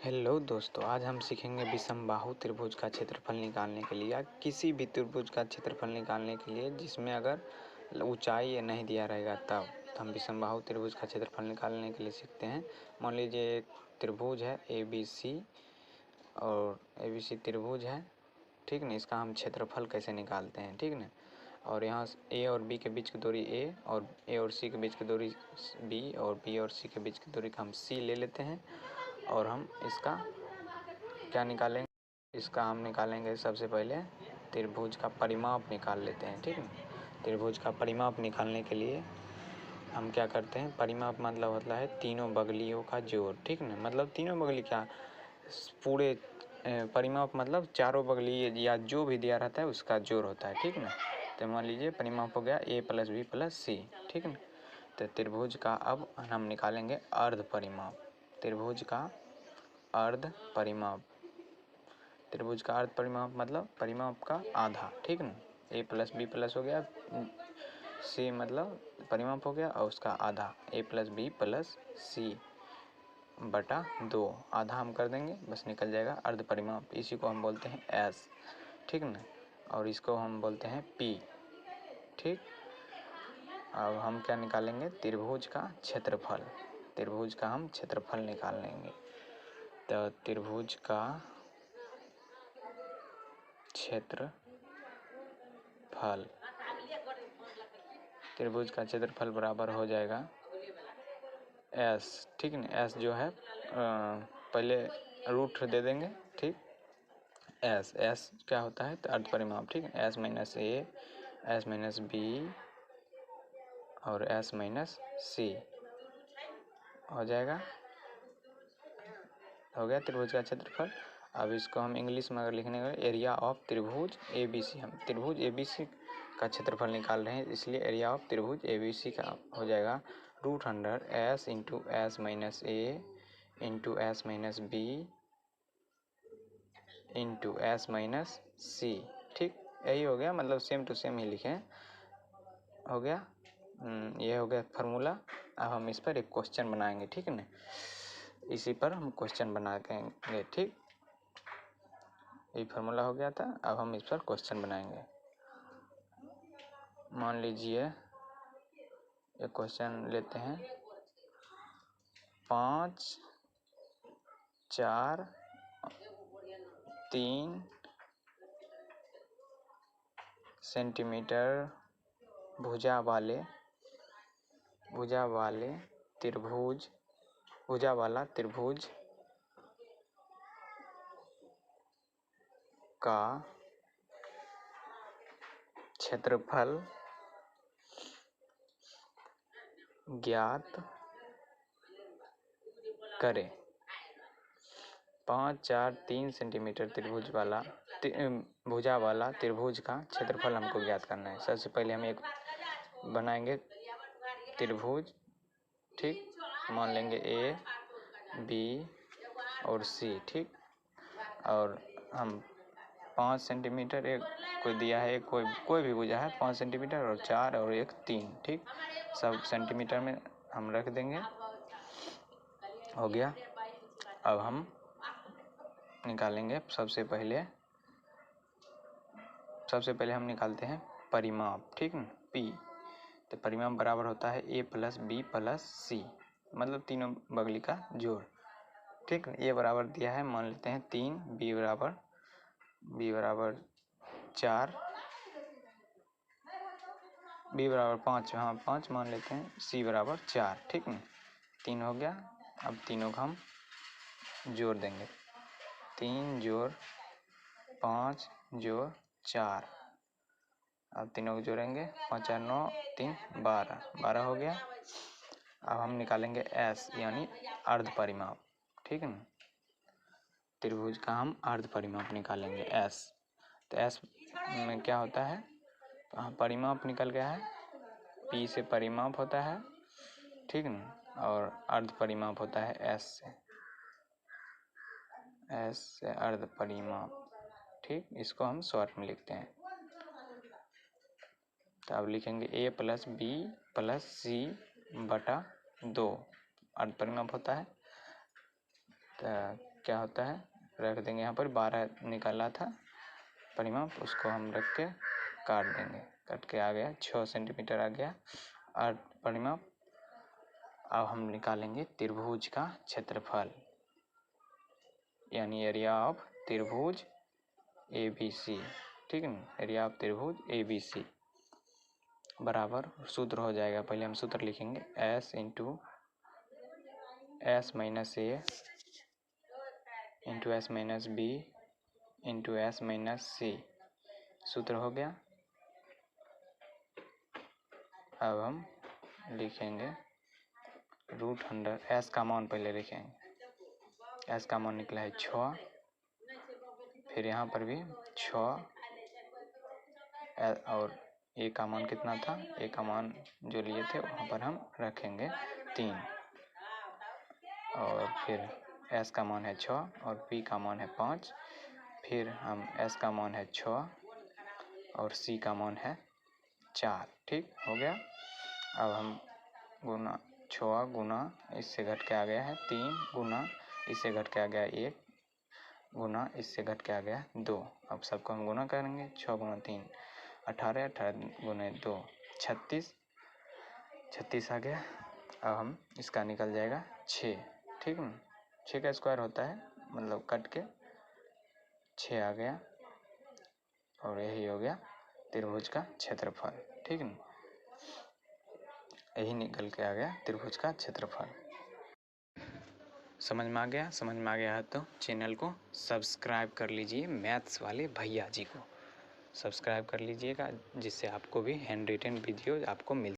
Hello दोस्तों, आज हम सीखेंगे विषमबाहु त्रिभुज का क्षेत्रफल निकालने के लिए या किसी भी त्रिभुज का क्षेत्रफल निकालने के लिए जिसमें अगर ऊंचाई नहीं दिया रहेगा तब हम विषमबाहु त्रिभुज का क्षेत्रफल निकालने के लिए सीखते हैं। मान लीजिए एक त्रिभुज है ABC और ABC त्रिभुज है, ठीक ना। इसका हम क्षेत्रफल कैसे निकालते हैं, ठीक ना। और यहाँ A और B के बीच की दूरी A और A और C के बीच की दूरी B और B और C के बीच की दूरी का हम C ले लेते हैं और हम इसका क्या निकालेंगे, इसका हम निकालेंगे सबसे पहले त्रिभुज का परिमाप निकाल लेते हैं, ठीक है। त्रिभुज का परिमाप निकालने के लिए हम क्या करते हैं, परिमाप मतलब होता है तीनों बगलियों का जोड़, ठीक ना। मतलब तीनों बगली क्या, पूरे परिमाप मतलब चारों बगली या जो भी दिया रहता है उसका जोड़ होता है, ठीक ना। तो मान लीजिए परिमाप हो गया A + B + C, ठीक ना। तो त्रिभुज का अब हम निकालेंगे अर्ध परिमाप। त्रिभुज का अर्ध परिमाप, त्रिभुज का अर्ध परिमाप मतलब परिमाप का आधा, ठीक ना। A + B + हो गया, C मतलब परिमाप हो गया और उसका आधा A + B + C बटा 2, आधा हम कर देंगे बस निकल जाएगा अर्ध परिमाप। इसी को हम बोलते हैं S, ठीक ना। और इसको हम बोलते हैं P, ठीक। अब हम क्या निकालेंगे, त्रिभुज का क्षेत्रफल। त्रिभुज का हम क्षेत्रफल निकाल लेंगे। तो त्रिभुज का क्षेत्रफल, त्रिभुज का क्षेत्रफल बराबर हो जाएगा S, ठीक ना। S जो है पहले रूट दे देंगे, ठीक। S क्या होता है, तो अर्ध परिमाप, ठीक है। S - A, S - B और S - C हो जाएगा, हो गया त्रिभुज का क्षेत्रफल। अब इसको हम इंग्लिश में अगर लिखने का, एरिया ऑफ त्रिभुज ABC, हम त्रिभुज ABC का क्षेत्रफल निकाल रहे हैं, इसलिए एरिया ऑफ त्रिभुज ABC का हो जाएगा √S × S - A × S - B × S - C, ठीक। यही हो गया, मतलब सेम टू सेम ही लिखे, हो गया। ये हो गया फार्मूला। अब हम इस पर एक क्वेश्चन बनाएंगे, ठीक है ना। इसी पर हम क्वेश्चन बनाएंगे, ठीक। ये फार्मूला हो गया था, अब हम इस पर क्वेश्चन बनाएंगे। मान लीजिए एक क्वेश्चन लेते हैं, 5, 4, 3 सेंटीमीटर भुजा वाले त्रिभुज, भुजा वाला त्रिभुज का क्षेत्रफल ज्ञात करें। 5, 4, 3 सेंटीमीटर त्रिभुज वाला भुजा वाला त्रिभुज का क्षेत्रफल हमको ज्ञात करना है। सबसे पहले हम एक बनाएंगे त्रिभुज, ठीक। मान लेंगे A, B और C, ठीक। और हम 5 सेंटीमीटर, एक कोई दिया है, कोई भी भुजा है 5 सेंटीमीटर और 4 और 1 3, ठीक। सब सेंटीमीटर में हम रख देंगे, हो गया। अब हम निकालेंगे सबसे पहले हम निकालते हैं परिमाप, ठीक ना, P। तो परिमाप बराबर होता है A + B + C, मतलब तीनों बगली का जोड़, ठीक। ये बराबर दिया है, मान लेते हैं 3, B बराबर 4, B बराबर 5, हाँ 5 मान लेते हैं, C बराबर 4, ठीक ना। 3 हो गया। अब तीनों का हम जोड़ देंगे, 3 + 5 + 4। अब तीनों को जोड़ेंगे, 5, 4, 9, 3, 12 हो गया। अब हम निकालेंगे S यानी अर्ध परिमाप, ठीक है ना। त्रिभुज का हम अर्ध परिमाप निकालेंगे S। तो S में क्या होता है, परिमाप निकल गया है, P से परिमाप होता है, ठीक ना। और अर्ध परिमाप होता है S से अर्ध परिमाप, ठीक। इसको हम शॉर्ट में लिखते हैं। तो अब लिखेंगे A + B + C बटा 2, अर्ध परिमाप होता है। तो क्या होता है, रख देंगे यहाँ पर 12 निकाला था परिमाप, उसको हम रख के काट देंगे, कट के आ गया 6 सेंटीमीटर आ गया और परिमाप। अब हम निकालेंगे त्रिभुज का क्षेत्रफल, यानी एरिया ऑफ त्रिभुज ABC, ठीक है ना, एरिया ऑफ त्रिभुज ABC बराबर सूत्र हो जाएगा। पहले हम सूत्र लिखेंगे S into S minus A into S minus B into S minus C, सूत्र हो गया। अब हम लिखेंगे रूट अंडर S का मान पहले लिखेंगे, S का मान निकला है 6, फिर यहाँ पर भी 6 और A का मान कितना था, A का मान जो लिए थे वहाँ पर हम रखेंगे 3, और फिर S का मान है 6 और B का मान है 5, फिर हम S का मान है 6 और C का मान है 4, ठीक हो गया। अब हम गुना 6 गुना इससे घट के आ गया है 3, गुना इससे घट के आ गया 1, गुना इससे घट के आ गया 2। अब सबको हम गुना करेंगे, 6 गुना 3 18, 18 गुना 2 36, 36 आ गया। अब हम इसका निकल जाएगा 6, ठीक है, 6 का स्क्वायर होता है, मतलब कट के 6 आ गया, और यही हो गया त्रिभुज का क्षेत्रफल, ठीक है, यही निकल के आ गया त्रिभुज का क्षेत्रफल। समझ में आ गया? समझ में आ गया है तो चैनल को सब्सक्राइब कर लीजिए, मैथ्स वाले भैया जी को सब्सक्राइब कर लीजिएगा, जिससे आपको भी हैंड रिटन वीडियो आपको मिल